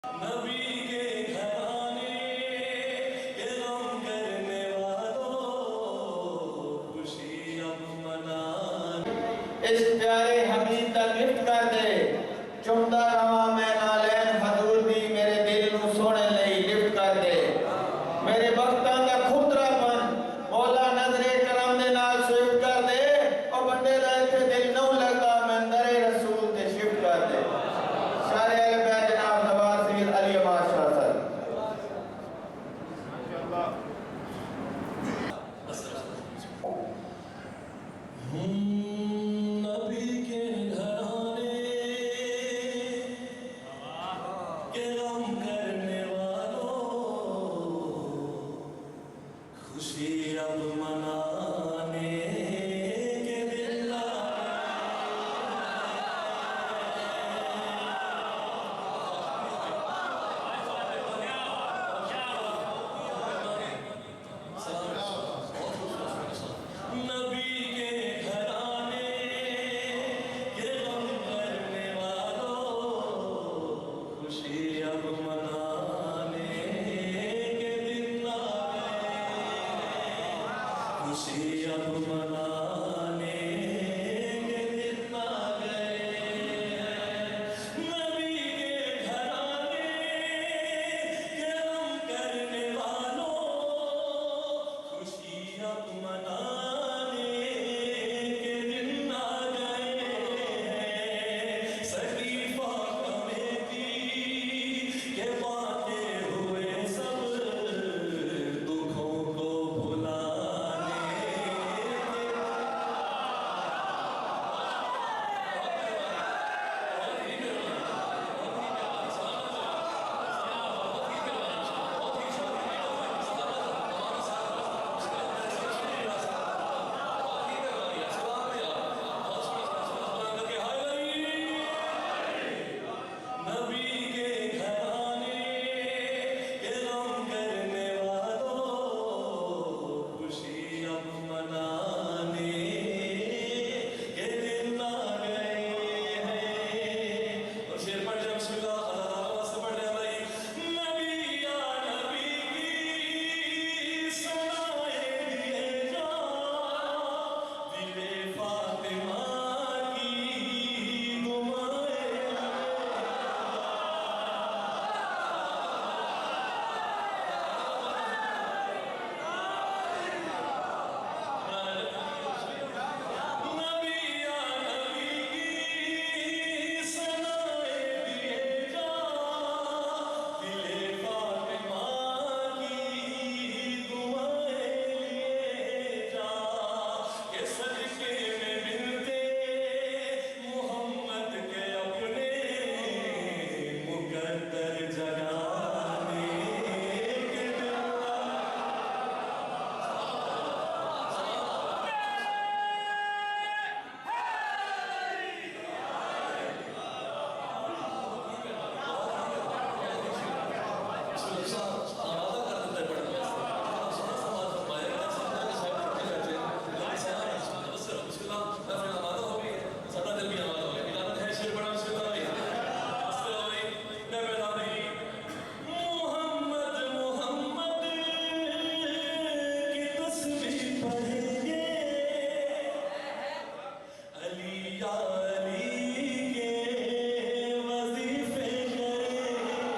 नबी के घराने के गम करने वालों, खुशी अब मनाने। इस प्यारे हबीब दा गिफ्ट कर दे, चुमदा रहा मैं नालैन हजूर दी, मेरे दिल नू सोने लई लिफ्ट कर दे। मेरे बख्तां दा खुतरापन मौला नजरे करम दे नाल स्विफ्ट कर दे। और बंदे दा इत्थे दिल नौ लगदा, मैं दरे रसूल ते शिफ्ट कर दे। सारे अहले बैत जनाब नवाज सैयद अली अहमद शाह साहब। नबी के घराने के गम करने वालों, खुशी अब मनाने के दिन नबी के घराने के गम करने वालों, खुशी अब मनाने के दिन आ गए, खुशी अब मनाने के दिन आ गए। नबी के घराने के गम करने वालों, खुशी अब मनाने के दिन आ गए। सकीफा कमेटी के बाते हुए सब दुखों को भुलाने नबी के घराने के गम करने वालों, खुशी अब मनाने के दिन आ गए हैं। और शेर पढ़ जाए बिस्मिल्लाह अल्लाह से पढ़ रहे भाई। नबी या नबी की सुनाए दिए जा, दिले फातिमा की दुआएं। नबी या नबी की सुनाए दिए जा, दिले फातिमा की दुआएं लिए जा। के सदके में मिलते मोहम्मद के अपने मुकद्दर जगाने के दिन मोहम्मद मोहम्मद की तस्बीह पढ़ेंगे, अली या अली के वजीफे करेंगे।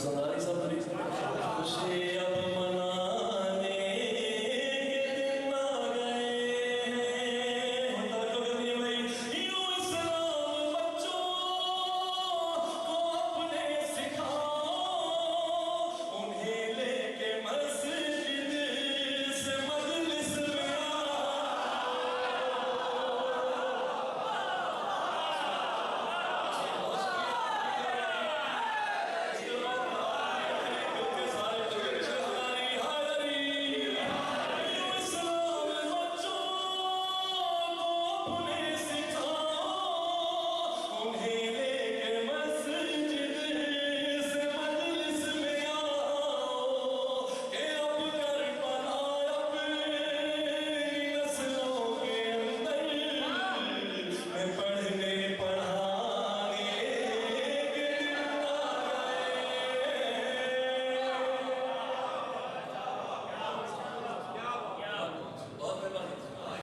पसंद आया?